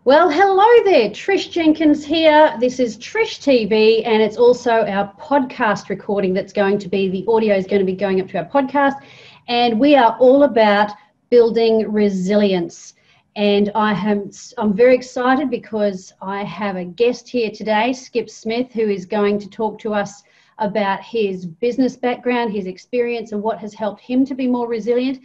Well, hello there. Trish Jenkins here. This is Trish TV, and it's also our podcast recording that's going to be, the audio is going to be going up to our podcast, and we are all about building resilience. And I'm very excited because I have a guest here today, Skip Smith, who is going to talk to us about his business background, his experience, and what has helped him to be more resilient,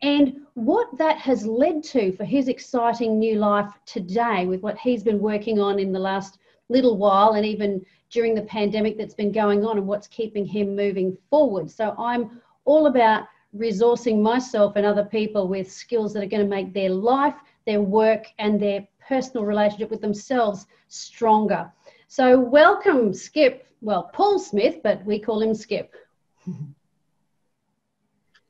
and what that has led to for his exciting new life today with what he's been working on in the last little while, and even during the pandemic that's been going on, and what's keeping him moving forward. So I'm all about resourcing myself and other people with skills that are going to make their life, their work, and their personal relationship with themselves stronger. So welcome, Skip. Well, Paul Smith, but we call him Skip.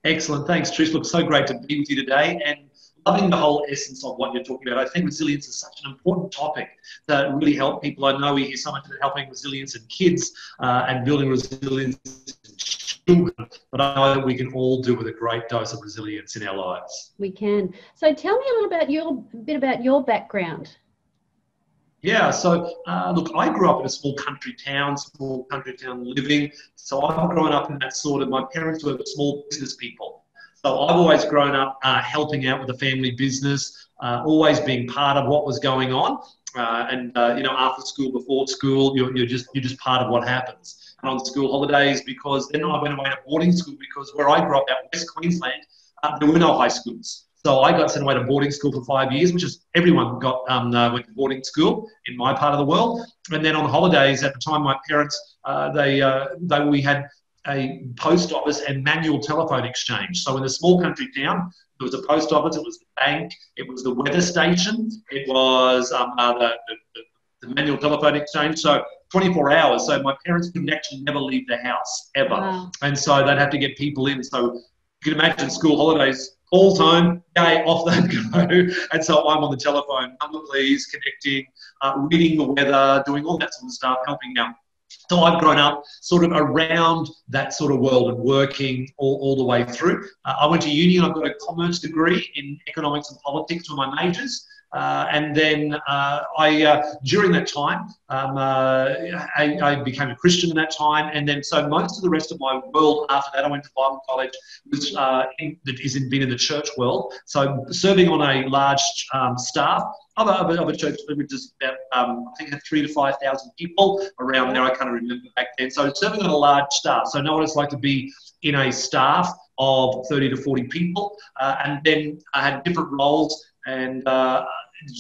Excellent. Thanks, Trish. Look, so great to be with you today, and loving the whole essence of what you're talking about. I think resilience is such an important topic that really help people. I know we hear so much about helping resilience in kids and building resilience in children, but I know that we can all do with a great dose of resilience in our lives. We can. So tell me a bit about your background. Yeah, so look, I grew up in a small country town living. So I've grown up in that sort of, my parents were small business people. So I've always grown up helping out with the family business, always being part of what was going on. You know, after school, before school, you're just part of what happens. And on school holidays, because then I went away to boarding school, because where I grew up out in West Queensland, there were no high schools. So I got sent away to boarding school for 5 years, which is everyone went to boarding school in my part of the world. And then on holidays, at the time, my parents we had a post office and manual telephone exchange. So in a small country town, there was a post office, it was the bank, it was the weather station, it was the manual telephone exchange. So 24 hours. So my parents couldn't actually never leave the house ever. Wow. And so they'd have to get people in. So you can imagine school holidays, all time, yay, off they'd go. And so I'm on the telephone, number please, connecting, reading the weather, doing all that sort of stuff, helping out. So I've grown up sort of around that sort of world and working all the way through. I went to uni and I've got a commerce degree in economics and politics for my majors. And then during that time, I became a Christian in that time. And then so most of the rest of my world after that, I went to Bible college, which been in the church world. So serving on a large staff of a church, which is about, I think, had 3,000 to 5,000 people around there. I can't remember back then. So serving on a large staff. So I know what it's like to be in a staff of 30 to 40 people. And then I had different roles. And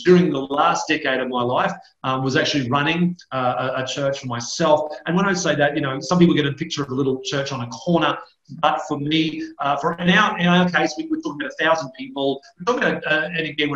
during the last decade of my life, was actually running a church for myself. And when I say that, you know, some people get a picture of a little church on a corner, but for me, in our case, we're talking about 1,000 people. We're talking about, and again,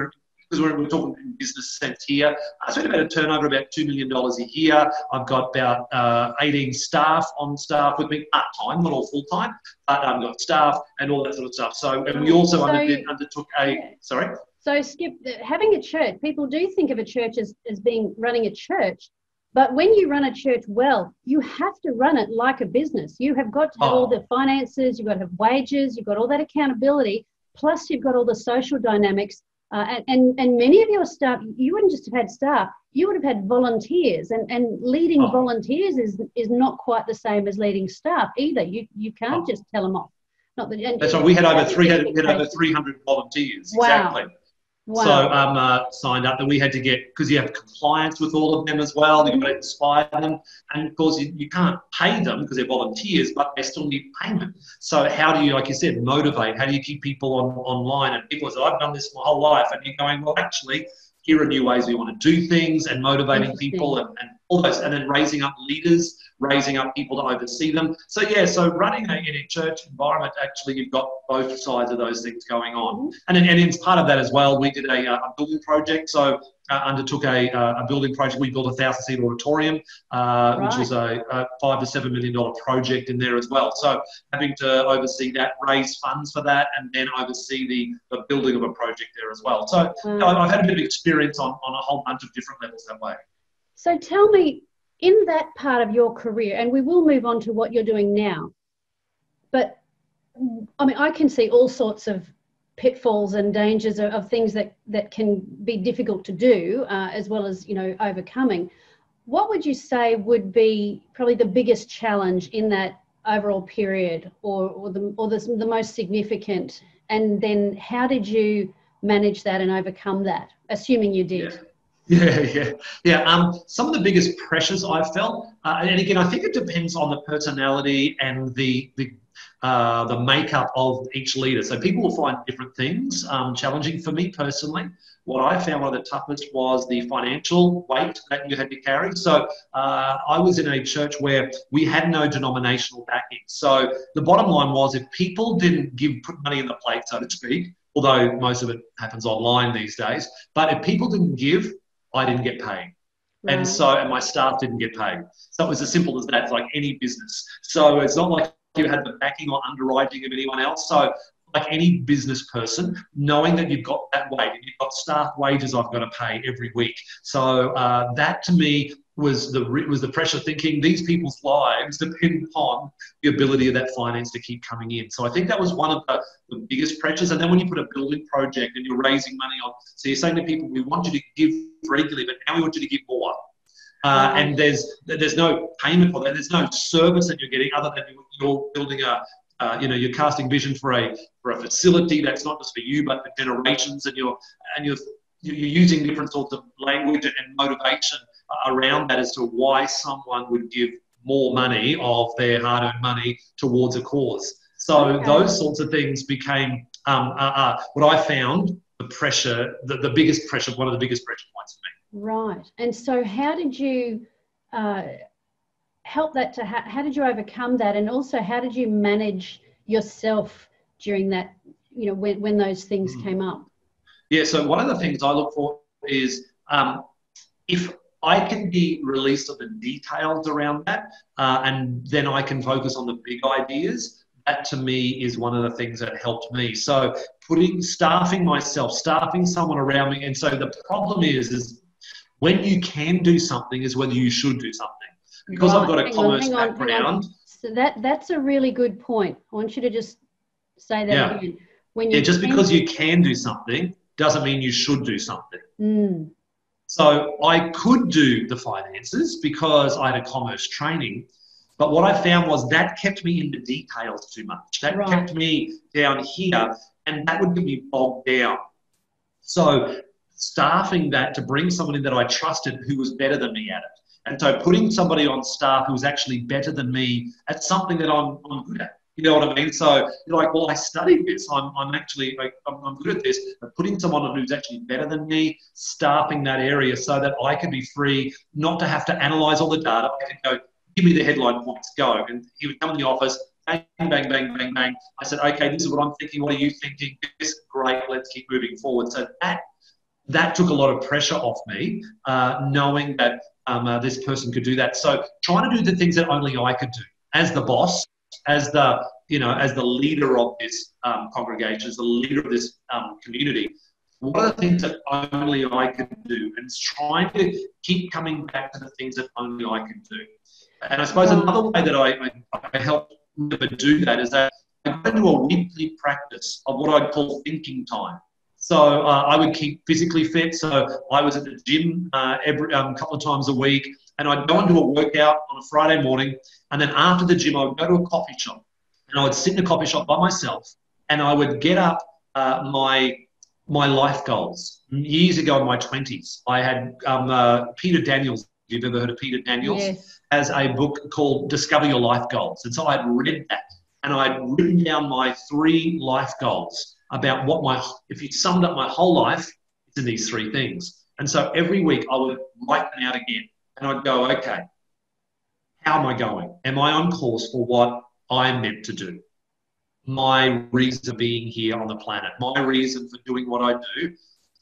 because we're talking in business sense here, I spent about a turnover of about $2 million a year. I've got about 18 staff on staff with me part-time, not all full-time, but I've got staff and all that sort of stuff. So, and we also undertook a, sorry? So, Skip, having a church, people do think of a church as being running a church, but when you run a church well, you have to run it like a business. You have got to have all the finances, you've got to have wages, you've got all that accountability, plus you've got all the social dynamics. And many of your staff, you wouldn't just have had staff, you would have had volunteers, and leading volunteers is not quite the same as leading staff either. You can't just tell them off. That's right. We had over 300 volunteers. Wow. Exactly. Wow. So signed up that we had to get, because you have compliance with all of them as well. You've got to inspire them. And of course, you can't pay them because they're volunteers, but they still need payment. So how do you, like you said, motivate? How do you keep people online? And people say, I've done this my whole life. And you're going, well, actually, here are new ways we want to do things, and motivating people and all those, and then raising up leaders, raising up people to oversee them. So yeah, so running in a church environment, actually you've got both sides of those things going on. And as part of that as well, we did a building project. So undertook a building project. We built a 1,000-seat auditorium, which was a $5 to $7 million project in there as well. So having to oversee that, raise funds for that, and then oversee the building of a project there as well. So I've had a bit of experience on a whole bunch of different levels that way. So tell me, in that part of your career, and we will move on to what you're doing now, but I mean, I can see all sorts of pitfalls and dangers of things that can be difficult to do, as well as, you know, overcoming. What would you say would be probably the biggest challenge in that overall period, or the most significant? And then how did you manage that and overcome that, assuming you did? Yeah. Some of the biggest pressures I felt, and again, I think it depends on the personality and the makeup of each leader. So people will find different things challenging. For me personally, what I found one of the toughest was the financial weight that you had to carry. So I was in a church where we had no denominational backing. So the bottom line was, if people didn't put money in the plate, so to speak, although most of it happens online these days, but if people didn't give, I didn't get paid. Right. And my staff didn't get paid. So it was as simple as that. It's like any business. So it's not like you had the backing or underwriting of anyone else. So like any business person, knowing that you've got that weight and you've got staff wages I've got to pay every week. So that to me was the pressure, thinking these people's lives depend upon the ability of that finance to keep coming in. So I think that was one of the biggest pressures. And then when you put a building project and you're raising money on, so you're saying to people, we want you to give regularly, but now we want you to give more. And there's no payment for that. There's no service that you're getting other than you're building you're casting vision for a facility that's not just for you but for generations, and you're using different sorts of language and motivation around that as to why someone would give more money of their hard-earned money towards a cause. So those sorts of things became what I found the pressure, the biggest pressure, one of the biggest pressure points for me. Right. And so how did you help that how did you overcome that? And also, how did you manage yourself during that, you know, when those things came up? Yeah, so one of the things I look for is if I can be released of the details around that, and then I can focus on the big ideas. That to me is one of the things that helped me. So staffing myself, staffing someone around me. And so the problem is when you can do something is whether you should do something. Because I've got a commerce background. So that's a really good point. I want you to just say that again. Just because you can do something doesn't mean you should do something. So I could do the finances because I had a commerce training, but what I found was that kept me in the details too much. That kept me down here, and that would get me bogged down. So staffing that to bring someone in that I trusted who was better than me at it. And so putting somebody on staff who's actually better than me at something that I'm good at. You know what I mean? So you're like, well, I studied this. I'm actually, I'm good at this. But putting someone on who's actually better than me, staffing that area so that I could be free, not to have to analyze all the data. I could go, give me the headline points, go. And he would come in the office, bang, bang, bang, bang, bang. I said, okay, this is what I'm thinking. What are you thinking? This, great. Let's keep moving forward. So that took a lot of pressure off me, knowing that this person could do that. So trying to do the things that only I could do as the boss, as the leader of this congregation, as the leader of this community. What are the things that only I can do? And it's trying to keep coming back to the things that only I can do. And I suppose another way that I help never do that is that I go into a weekly practice of what I'd call thinking time. So I would keep physically fit. So I was at the gym every couple of times a week, and I'd go and do a workout on a Friday morning. And then after the gym, I would go to a coffee shop, and I would sit in a coffee shop by myself, and I would get up my life goals. Years ago in my 20s, I had Peter Daniels. If you've ever heard of Peter Daniels, yes, has a book called Discover Your Life Goals. And so I'd read that, and I'd written down my 3 life goals about if you summed up my whole life, it's in these 3 things. And so every week I would write them out again, and I'd go, okay, how am I going? Am I on course for what I'm meant to do? My reason for being here on the planet, my reason for doing what I do,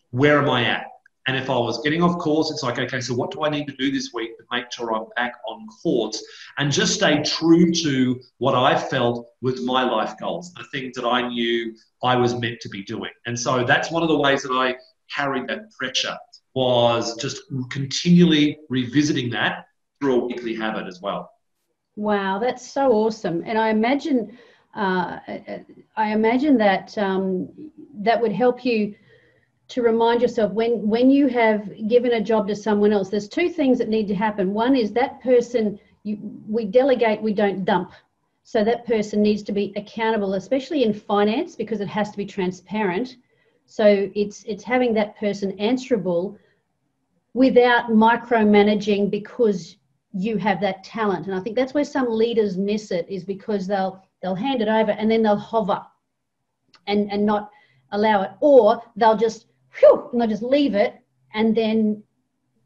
where am I at? And if I was getting off course, it's like, okay, so what do I need to do this week to make sure I'm back on course, and just stay true to what I felt was my life goals, the things that I knew I was meant to be doing. And so that's one of the ways that I carried that pressure, was just continually revisiting that through a weekly habit as well. Wow, that's so awesome. And I imagine I imagine that that would help you to remind yourself when you have given a job to someone else, there's two things that need to happen. One is that person, we delegate, we don't dump. So that person needs to be accountable, especially in finance, because it has to be transparent. So it's having that person answerable without micromanaging, because you have that talent. And I think that's where some leaders miss it, is because they'll hand it over and then they'll hover and not allow it, or they'll just and they'll just leave it, and then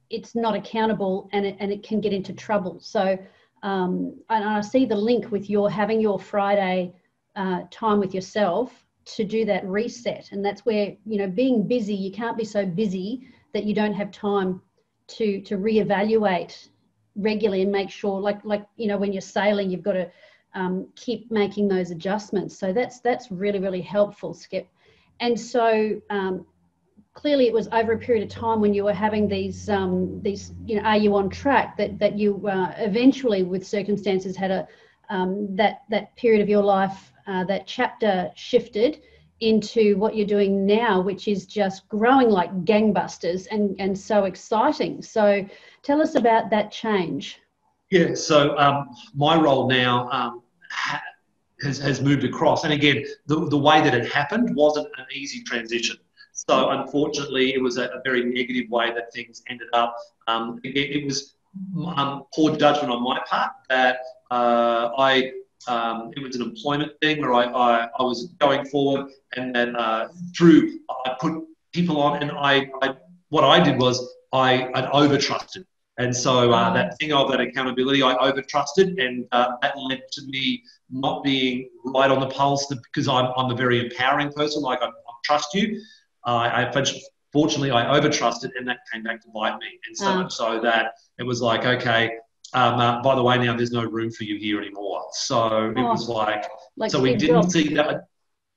it's not accountable, and it can get into trouble. So and I see the link with your having your Friday time with yourself to do that reset. And that's where, being busy, you can't be so busy that you don't have time to reevaluate regularly and make sure, like when you're sailing, you've got to keep making those adjustments. So that's really, really helpful, Skip. And so clearly it was over a period of time when you were having these are you on track, that you eventually, with circumstances, had that period of your life, that chapter shifted into what you're doing now, which is just growing like gangbusters and so exciting. So tell us about that change. Yeah, so my role now has moved across. And again, the way that it happened wasn't an easy transition. So unfortunately, it was a very negative way that things ended up. It was poor judgment on my part that it was an employment thing where I was going forward, and then I put people on, and what I did was I'd over-trusted. And so that thing of that accountability, I over-trusted, and that led to me not being right on the pulse, because I'm a very empowering person. Like, I trust you. Fortunately, I over-trusted, and that came back to bite me. And so much so that it was like, okay, by the way, now there's no room for you here anymore. So it was like so we didn't see that.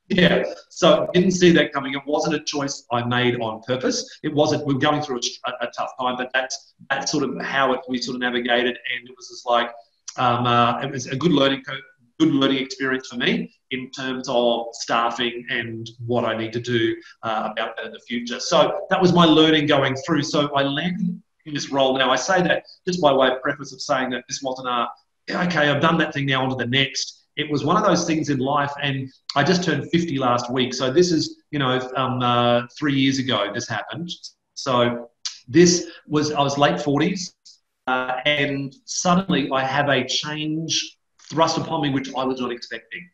Yeah, so didn't see that coming. It wasn't a choice I made on purpose. It wasn't. We were going through a tough time, but that's sort of how we sort of navigated. And it was just like it was a good learning experience for me in terms of staffing and what I need to do about that in the future. So that was my learning going through. So I landed in this role now. I say that just by way of preface of saying that this wasn't okay, I've done that thing, now on to the next. It was one of those things in life, and I just turned 50 last week. So this is, 3 years ago this happened. So I was late 40s, and suddenly I have a change thrust upon me, which I was not expecting.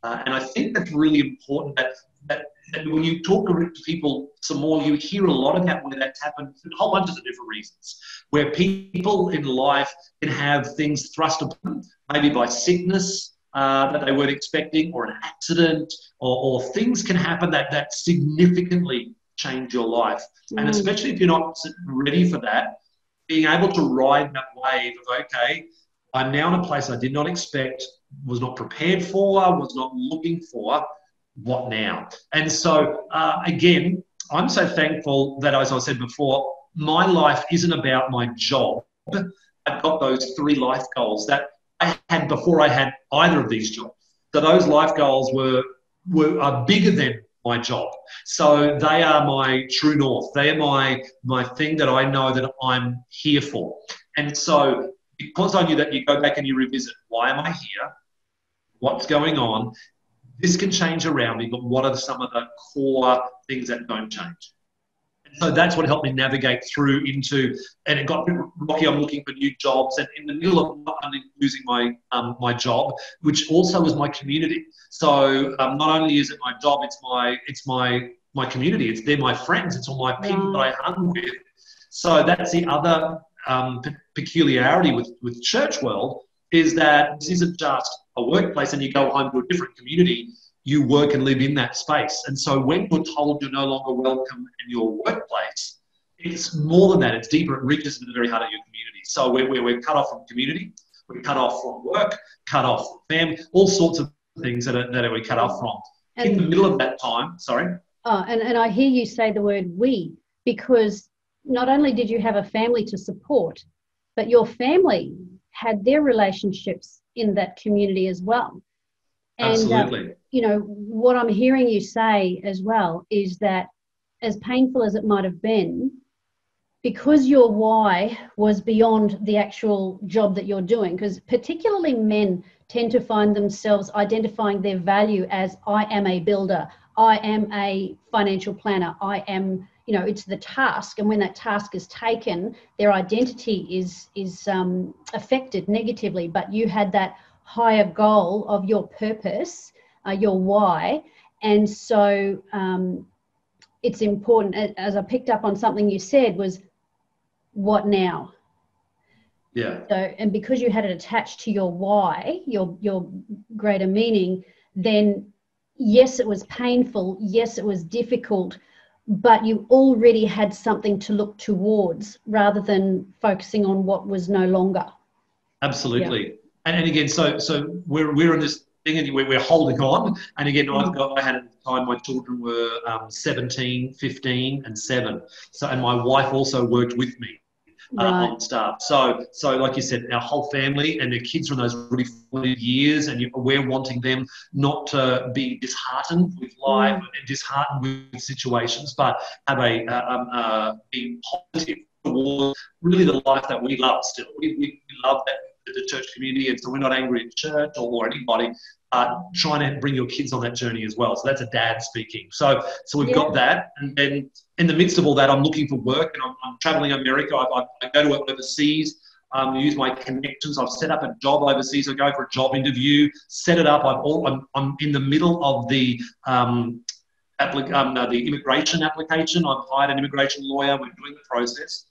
And I think that's really important, that when you talk to people some more, you hear a lot about where that's happened for a whole bunch of different reasons, where people in life can have things thrust upon them, maybe by sickness, that they weren't expecting, or an accident, or things can happen that significantly change your life. And especially if you're not ready for that, being able to ride that wave of, okay, I'm now in a place I did not expect, was not prepared for, was not looking for. What now? And so, again, I'm so thankful that, as I said before, my life isn't about my job. I've got those 3 life goals that I had before I had either of these jobs. So those life goals are bigger than my job. So they are my true north. They are my thing that I know that I'm here for. And so because I knew that, you go back and you revisit, why am I here? What's going on? This can change around me, but what are some of the core things that don't change? And so that's what helped me navigate through and it got rocky. I'm looking for new jobs, and in the middle of not only losing my job, which also was my community. So not only is it my job, it's my community. They're my friends. It's all my people that I hung with. So that's the other peculiarity with church world, is that this isn't just a workplace and you go home to a different community. You work and live in that space. And so when you're told you're no longer welcome in your workplace, it's more than that. It's deeper. It reaches to the very heart of your community. So we're cut off from community, we're cut off from work, cut off from family, all sorts of things that we're cut off from. In the middle of that time, sorry. Oh, and I hear you say the word we, because not only did you have a family to support, but your family had their relationships in that community as well. And, Absolutely. you know, what I'm hearing you say as well is that as painful as it might have been, because your why was beyond the actual job that you're doing, because particularly men tend to find themselves identifying their value as I am a builder, I am a financial planner, I am, you know, it's the task. And when that task is taken, their identity is affected negatively. But you had that higher goal of your purpose, your why. And so it's important, as I picked up on something you said, was what now? Yeah. So, and because you had it attached to your why, your greater meaning, then yes, it was painful, yes, it was difficult, but you already had something to look towards rather than focusing on what was no longer. Absolutely. Yeah. And again, so we're in this thing and we're holding on. And again, I had at the time, my children were 17, 15 and 7. So, and my wife also worked with me. On staff. So like you said, our whole family and their kids are in those really formative years, and we're wanting them not to be disheartened with life and disheartened with situations, but have be positive towards really the life that we love still. We love that, the church community, and so we're not angry at church or anybody. Trying to bring your kids on that journey as well. So that's a dad speaking. So we've got that. And then in the midst of all that, I'm looking for work, and I'm traveling America. I go to overseas, use my connections. I've set up a job overseas. I go for a job interview, set it up. I'm in the middle of the immigration application. I've hired an immigration lawyer. We're doing the process.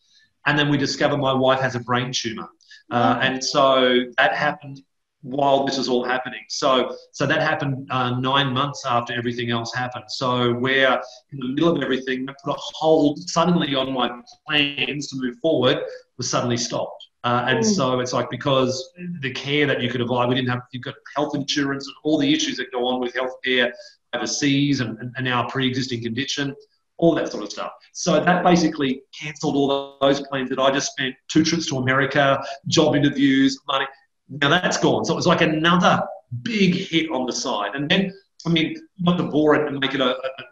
And then we discover my wife has a brain tumor. And so that happened while this was all happening. So that happened 9 months after everything else happened. So we're in the middle of everything. That put a hold suddenly on my plans to move forward was suddenly stopped. And so it's like, because the care that you could provide, you've got health insurance and all the issues that go on with healthcare overseas and our pre-existing condition, all that sort of stuff. So that basically cancelled all those plans that I just spent 2 trips to America, job interviews, money. Now that's gone. So it was like another big hit on the side. And then, I mean, not to bore it and make it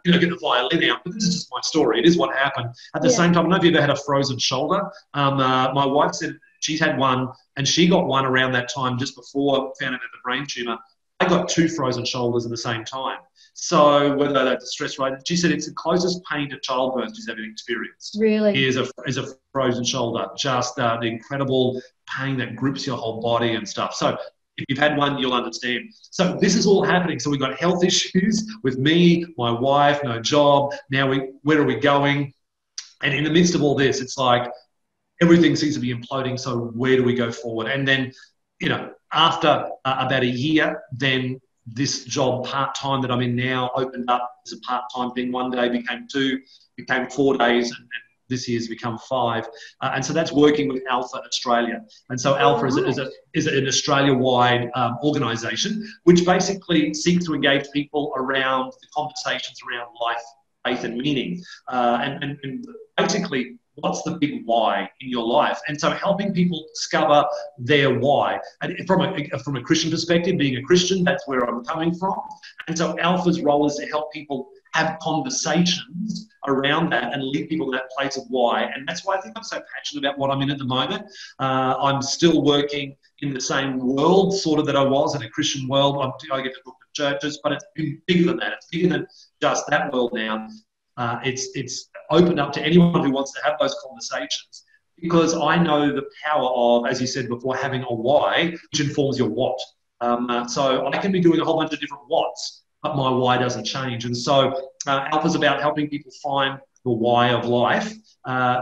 get the violin out, but this is just my story. It is what happened. At the same time, I don't know if you've ever had a frozen shoulder. My wife said she's had one, and she got one around that time just before I found out about the brain tumour. I got 2 frozen shoulders at the same time. So whether that's a stress rate, she said it's the closest pain to childbirth she's ever experienced. Really? Is a frozen shoulder. Just the incredible pain that grips your whole body and stuff. So if you've had one, you'll understand. So this is all happening. So we've got health issues with me, my wife, no job. Now where are we going? And in the midst of all this, it's like everything seems to be imploding. So where do we go forward? And then, you know, after about a year, then this job part-time that I'm in now opened up as a part-time thing. One day became 2, became 4 days, and this year's become 5. And so that's working with Alpha Australia. And so Alpha is an Australia-wide organisation which basically seeks to engage people around the conversations around life, faith and meaning. And basically, what's the big why in your life? And so helping people discover their why. And from a Christian perspective, being a Christian, that's where I'm coming from. And so Alpha's role is to help people have conversations around that and lead people to that place of why. And that's why I think I'm so passionate about what I'm in at the moment. I'm still working in the same world sort of that I was in a Christian world. I get to talk to churches, but it's bigger than that. It's bigger than just that world now. It's opened up to anyone who wants to have those conversations, because I know the power of, as you said before, having a why, which informs your what. So I can be doing a whole bunch of different whats, but my why doesn't change. And so Alpha's about helping people find the why of life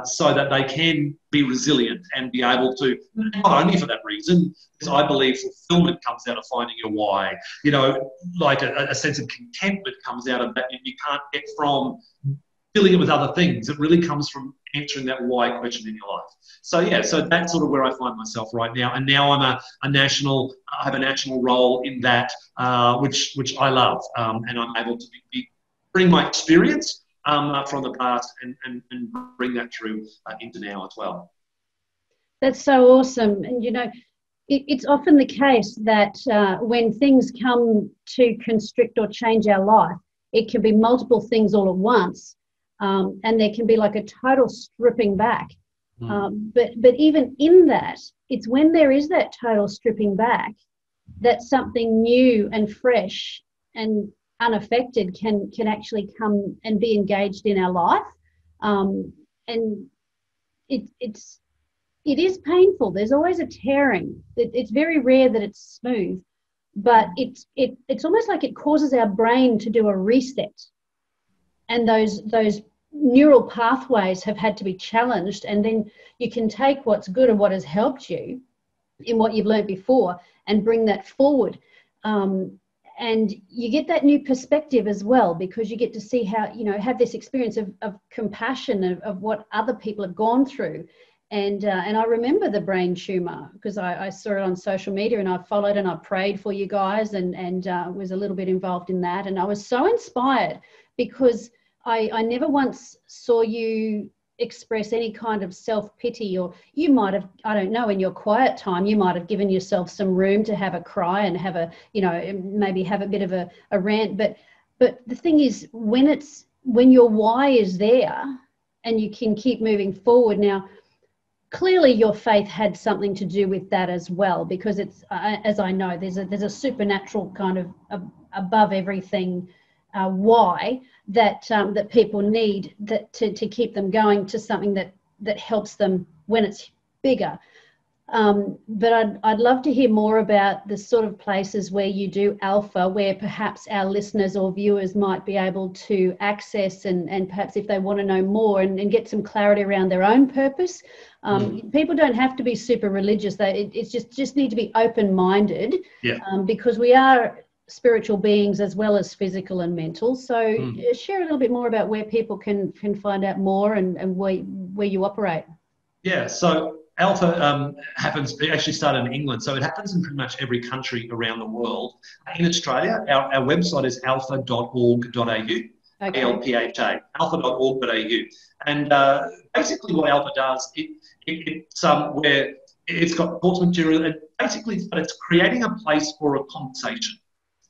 so that they can be resilient and be able to, not only for that reason, because I believe fulfillment comes out of finding your why. You know, like a sense of contentment comes out of that, and you can't get from filling it with other things. It really comes from answering that why question in your life. So yeah, so that's sort of where I find myself right now. And now I'm I have a national role in that, which I love. And I'm able to bring my experience from the past and bring that through into now as well. That's so awesome. And, you know, It's often the case that when things come to constrict or change our life, it can be multiple things all at once, and there can be like a total stripping back. But even in that, it's when there is that total stripping back that something new and fresh and unaffected can actually come and be engaged in our life. And it is painful. There's always a tearing. It's very rare that it's smooth, but it's almost like it causes our brain to do a reset, and those neural pathways have had to be challenged, and then you can take what's good and what has helped you in what you've learned before and bring that forward. And you get that new perspective as well, because you get to see how, have this experience of compassion of what other people have gone through. And I remember the brain tumour because I saw it on social media, and I followed and I prayed for you guys and was a little bit involved in that. And I was so inspired because I never once saw you express any kind of self-pity, or you might have, I don't know, in your quiet time, you might have given yourself some room to have a cry and have a, maybe have a bit of a rant. But the thing is, when your why is there and you can keep moving forward. Now, clearly your faith had something to do with that as well, because it's, as I know, there's a supernatural kind of above everything why that people need to keep them going to something that helps them when it's bigger. But I'd love to hear more about the sort of places where you do Alpha, where perhaps our listeners or viewers might be able to access and perhaps if they want to know more and get some clarity around their own purpose. People don't have to be super religious. It's just need to be open-minded, because we are spiritual beings as well as physical and mental. So share a little bit more about where people can find out more and where you operate. Yeah, so Alpha happens, it actually started in England, so it happens in pretty much every country around the world. In Australia, our website is alpha.org.au, okay. ALPHA, alpha.org.au. And basically what Alpha does, it's where it's got course material, and basically it's creating a place for a conversation.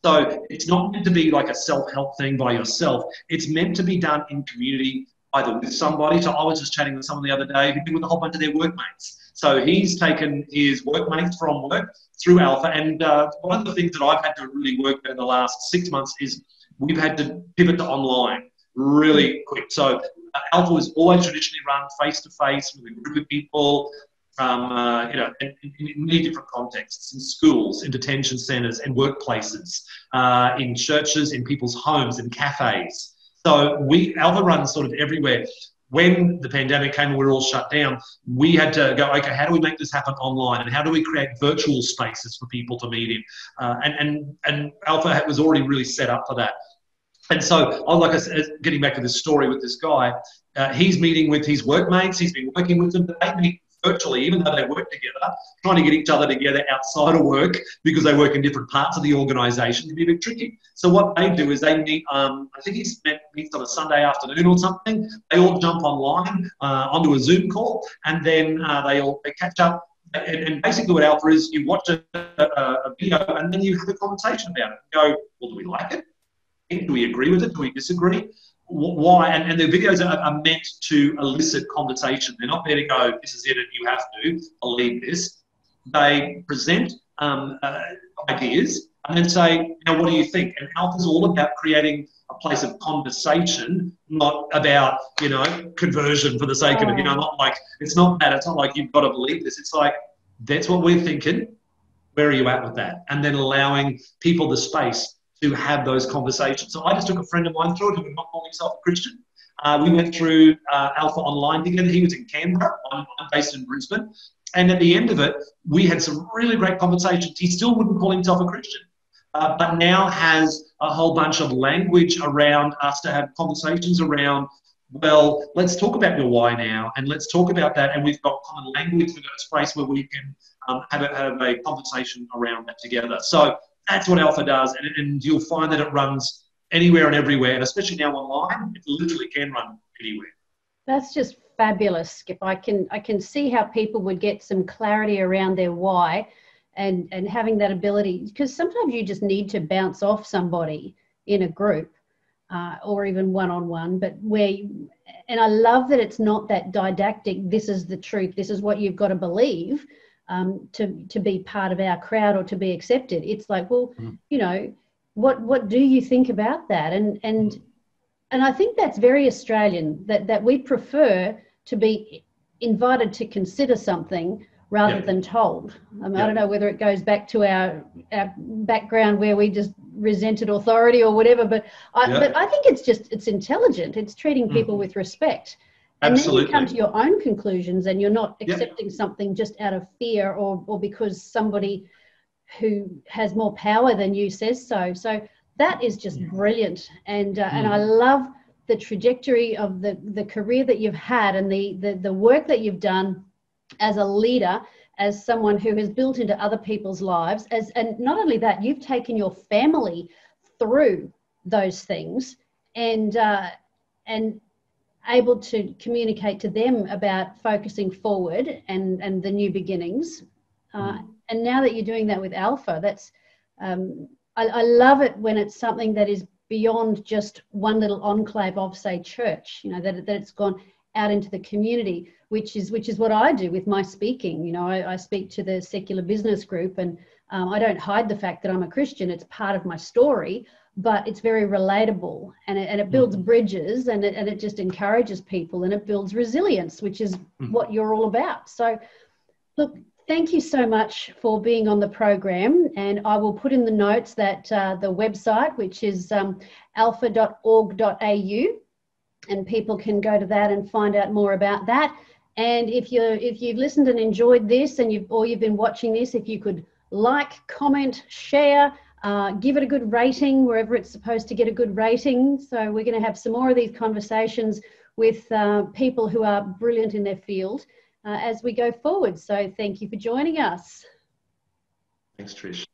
So it's not meant to be like a self-help thing by yourself. It's meant to be done in community, either with somebody. So I was just chatting with someone the other day who'd been with a whole bunch of their workmates. So he's taken his workmates from work through Alpha. And one of the things that I've had to really work in the last 6 months is we've had to pivot to online really quick. So Alpha was always traditionally run face-to-face with a group of people, in many different contexts, in schools, in detention centres, in workplaces, in churches, in people's homes, in cafes. So Alpha runs sort of everywhere. When the pandemic came and we were all shut down, we had to go, okay, how do we make this happen online? And how do we create virtual spaces for people to meet in? And Alpha was already really set up for that. And so, like I said, getting back to this story with this guy, he's meeting with his workmates, he's been working with them, but they meet virtually, even though they work together, trying to get each other together outside of work because they work in different parts of the organisation can be a bit tricky. So what they do is they meet, I think he meets on a Sunday afternoon or something. They all jump online onto a Zoom call, and then they catch up. And basically what Alpha is, you watch a video and then you have a conversation about it. You go, well, do we like it? Do we agree with it? Do we disagree? Why? And the videos are meant to elicit conversation. They're not there to go, this is it and you have to believe this. They present ideas and then say, now what do you think? And Alpha is all about creating a place of conversation, not about, conversion for the sake of it. Not like, it's not that. It's not like you've got to believe this. It's like, that's what we're thinking. Where are you at with that? And then allowing people the space to have those conversations. So I just took a friend of mine through it who would not call himself a Christian. We went through Alpha online together. He was in Canberra. I'm based in Brisbane. And at the end of it, we had some really great conversations. He still wouldn't call himself a Christian, but now has a whole bunch of language around us to have conversations around, well, let's talk about your why now, and let's talk about that. And we've got common language. We've got a space where we can have a conversation around that together. So that's what Alpha does, and you'll find that it runs anywhere and everywhere, and especially now online, it literally can run anywhere. That's just fabulous, Skip. I can see how people would get some clarity around their why, and having that ability, because sometimes you just need to bounce off somebody in a group or even one-on-one, but and I love that it's not that didactic, this is the truth, this is what you've got to believe to be part of our crowd or to be accepted. It's like, well, you know, what do you think about that? And I think that's very Australian, that we prefer to be invited to consider something rather than told. I don't know whether it goes back to our background where we just resented authority or whatever, but I think it's intelligent. It's treating people with respect. And Absolutely. then you come to your own conclusions, and you're not accepting something just out of fear or because somebody who has more power than you says so. So that is just brilliant. And I love the trajectory of the career that you've had and the work that you've done as a leader, as someone who has built into other people's lives, and not only that, you've taken your family through those things and able to communicate to them about focusing forward and the new beginnings. And now that you're doing that with Alpha, that's I love it when it's something that is beyond just one little enclave of, say, church, you know, that it's gone out into the community, which is what I do with my speaking. You know, I speak to the secular business group, and I don't hide the fact that I'm a Christian. It's part of my story, but it's very relatable, and it builds bridges, and it just encourages people, and it builds resilience, which is what you're all about. So look, thank you so much for being on the program, and I will put in the notes that the website, which is alpha.org.au, and people can go to that and find out more about that. And if you've listened and enjoyed this, and you've been watching this, if you could like, comment, share, give it a good rating wherever it's supposed to get a good rating. So we're going to have some more of these conversations with people who are brilliant in their field as we go forward. So thank you for joining us. Thanks, Trish.